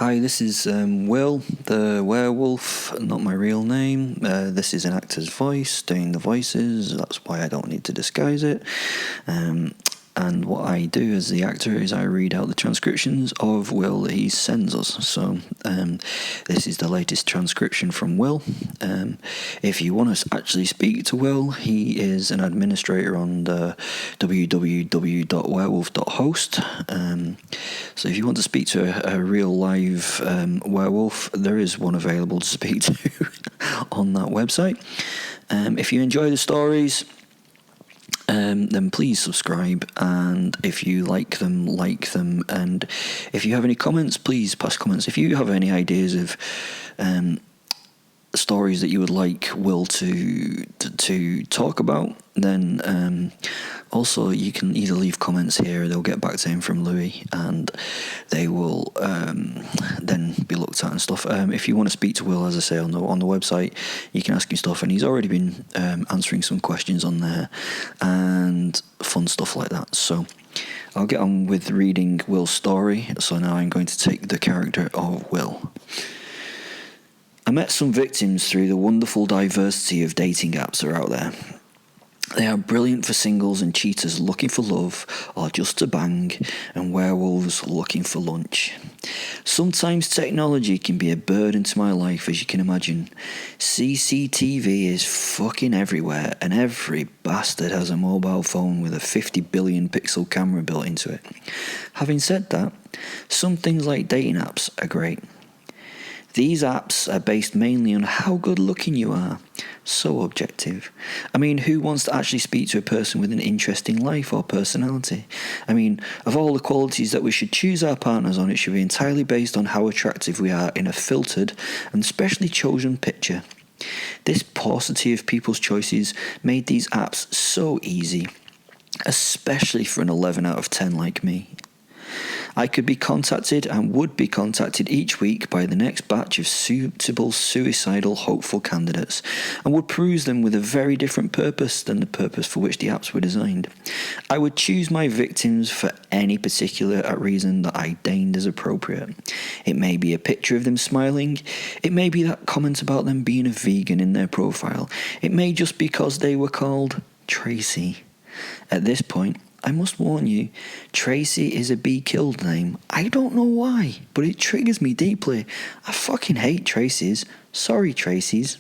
Hi, this is Will, the werewolf, not my real name. This is an actor's voice, doing the voices, that's why I don't need to disguise it. And what I do as the actor is I read out the transcriptions of Will that he sends us. So this is the latest transcription from Will. If you want to actually speak to Will, he is an administrator on the www.werewolf.host. So if you want to speak to a real live werewolf, there is one available to speak to on that website. If you enjoy the stories, then please subscribe, and if you like them, and if you have any comments, please pass comments. If you have any ideas of stories that you would like Will to talk about, then also you can either leave comments here, they'll get back to him from Louis, and they will then be looked at and stuff. If you want to speak to Will, as I say, on the website, you can ask him stuff, and he's already been answering some questions on there and fun stuff like that. So I'll get on with reading Will's story. So now I'm going to take the character of Will. I met some victims through the wonderful diversity of dating apps that are out there. They are brilliant for singles and cheaters looking for love or just to bang, and werewolves looking for lunch. Sometimes technology can be a burden to my life, as you can imagine. CCTV is fucking everywhere, and every bastard has a mobile phone with a 50 billion pixel camera built into it. Having said that, some things like dating apps are great. These apps are based mainly on how good looking you are. So objective. I mean, who wants to actually speak to a person with an interesting life or personality? I mean, of all the qualities that we should choose our partners on, it should be entirely based on how attractive we are in a filtered and specially chosen picture. This paucity of people's choices made these apps so easy, especially for an 11 out of 10 like me. I could be contacted and would be contacted each week by the next batch of suitable suicidal hopeful candidates, and would peruse them with a very different purpose than the purpose for which the apps were designed. I would choose my victims for any particular reason that I deigned as appropriate. It may be a picture of them smiling, it may be that comment about them being a vegan in their profile, it may just be because they were called Tracy. At this point, I must warn you, Tracy is a be-killed name. I don't know why, but it triggers me deeply. I fucking hate Tracy's. Sorry, Tracy's.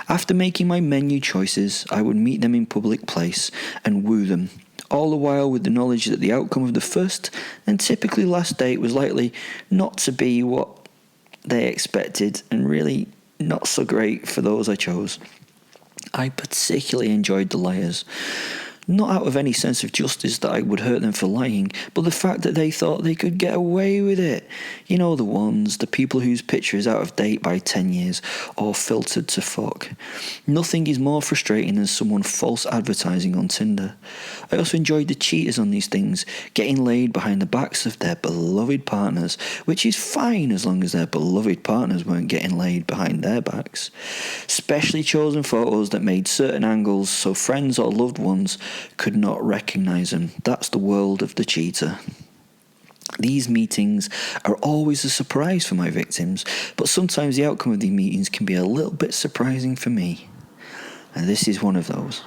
After making my menu choices, I would meet them in public place and woo them, all the while with the knowledge that the outcome of the first and typically last date was likely not to be what they expected, and really not so great for those I chose. I particularly enjoyed the liars. Not out of any sense of justice that I would hurt them for lying, but the fact that they thought they could get away with it. You know, the people whose picture is out of date by 10 years or filtered to fuck. Nothing is more frustrating than someone false advertising on Tinder. I also enjoyed the cheaters on these things, getting laid behind the backs of their beloved partners, which is fine as long as their beloved partners weren't getting laid behind their backs. Specially chosen photos that made certain angles so friends or loved ones could not recognise them. That's the world of the cheater. These meetings are always a surprise for my victims, but sometimes the outcome of these meetings can be a little bit surprising for me. And this is one of those.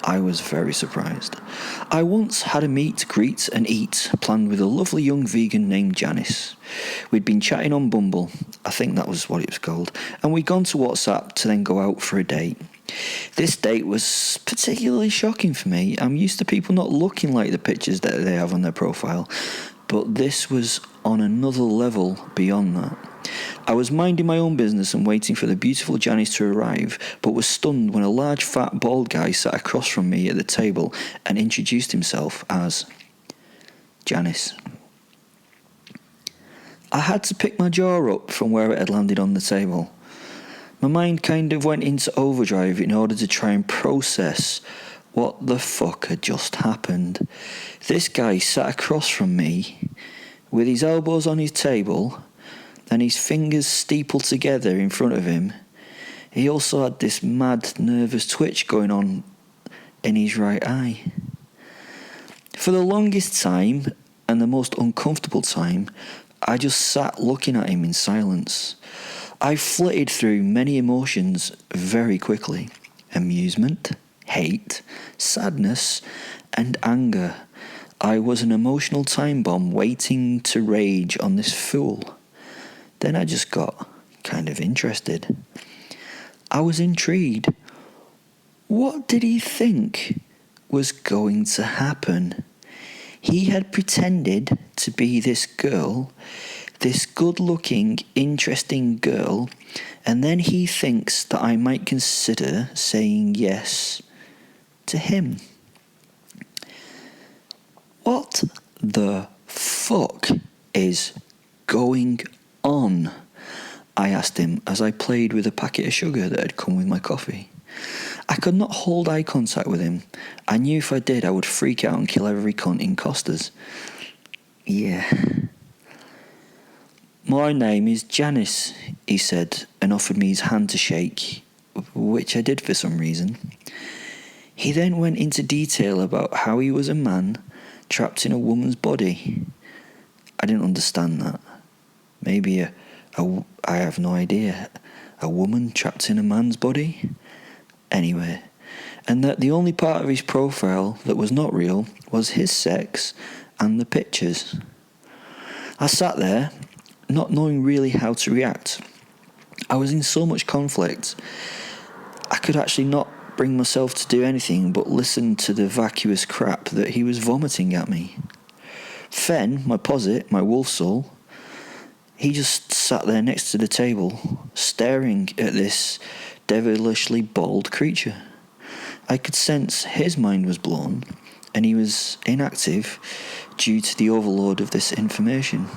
I was very surprised. I once had a meet, greet and eat planned with a lovely young vegan named Janice. We'd been chatting on Bumble, I think that was what it was called, and we'd gone to WhatsApp to then go out for a date. This date was particularly shocking for me. I'm used to people not looking like the pictures that they have on their profile, but this was on another level beyond that. I was minding my own business and waiting for the beautiful Janice to arrive, but was stunned when a large fat bald guy sat across from me at the table and introduced himself as Janice. I had to pick my jaw up from where it had landed on the table. My mind kind of went into overdrive in order to try and process what the fuck had just happened. This guy sat across from me with his elbows on his table and his fingers steepled together in front of him. He also had this mad nervous twitch going on in his right eye. For the longest time, and the most uncomfortable time, I just sat looking at him in silence. I flitted through many emotions very quickly. Amusement, hate, sadness, and anger. I was an emotional time bomb waiting to rage on this fool. Then I just got kind of interested. I was intrigued. What did he think was going to happen? He had pretended to be this girl, this good-looking, interesting girl, and then he thinks that I might consider saying yes to him. What the fuck is going on? I asked him as I played with a packet of sugar that had come with my coffee. I could not hold eye contact with him. I knew if I did, I would freak out and kill every cunt in Costa's. Yeah. My name is Janice, he said, and offered me his hand to shake, which I did for some reason. He then went into detail about how he was a man trapped in a woman's body. I didn't understand that. Maybe I have no idea. A woman trapped in a man's body? Anyway, and that the only part of his profile that was not real was his sex and the pictures. I sat there, not knowing really how to react. I was in so much conflict. I could actually not bring myself to do anything but listen to the vacuous crap that he was vomiting at me. Fen, my posit, my wolf soul, he just sat there next to the table, staring at this devilishly bald creature. I could sense his mind was blown, and he was inactive due to the overload of this information.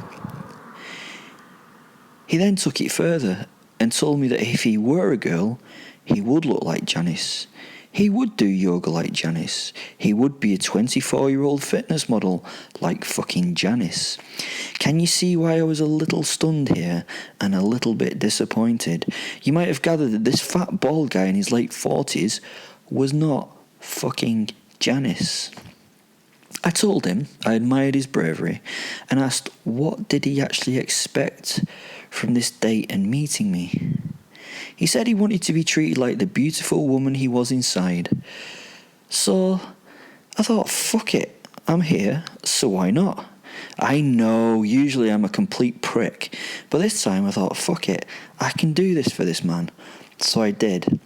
He then took it further and told me that if he were a girl, he would look like Janice. He would do yoga like Janice. He would be a 24-year-old fitness model like fucking Janice. Can you see why I was a little stunned here and a little bit disappointed? You might have gathered that this fat bald guy in his late 40s was not fucking Janice. I told him I admired his bravery and asked what did he actually expect from this date and meeting me. He said he wanted to be treated like the beautiful woman he was inside. So I thought, fuck it, I'm here, so why not? I know, usually I'm a complete prick, but this time I thought, fuck it, I can do this for this man. So I did.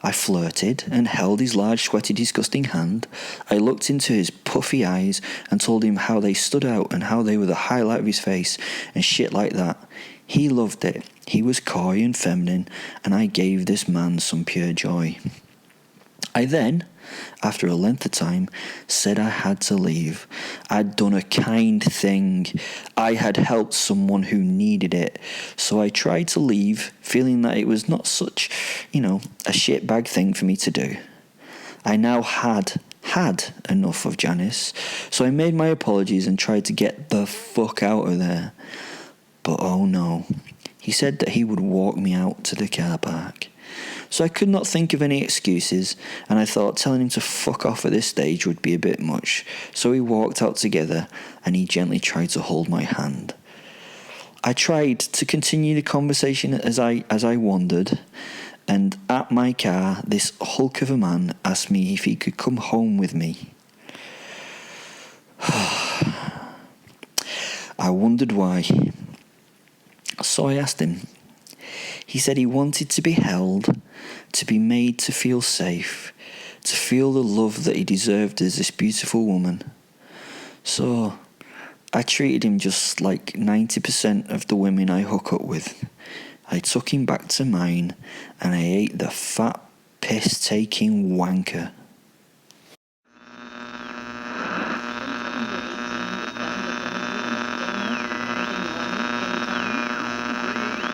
I flirted and held his large, sweaty, disgusting hand. I looked into his puffy eyes and told him how they stood out and how they were the highlight of his face and shit like that. He loved it. He was coy and feminine, and I gave this man some pure joy. I then, after a length of time, said I had to leave. I'd done a kind thing. I had helped someone who needed it. So I tried to leave, feeling that it was not such, a shitbag thing for me to do. I now had enough of Janice, so I made my apologies and tried to get the fuck out of there. But oh no, he said that he would walk me out to the car park. So I could not think of any excuses, and I thought telling him to fuck off at this stage would be a bit much. So we walked out together, and he gently tried to hold my hand. I tried to continue the conversation as I wandered, and at my car, this hulk of a man asked me if he could come home with me. I wondered why. So I asked him. He said he wanted to be held, to be made to feel safe, to feel the love that he deserved as this beautiful woman. So I treated him just like 90% of the women I hook up with. I took him back to mine and I ate the fat, piss-taking wanker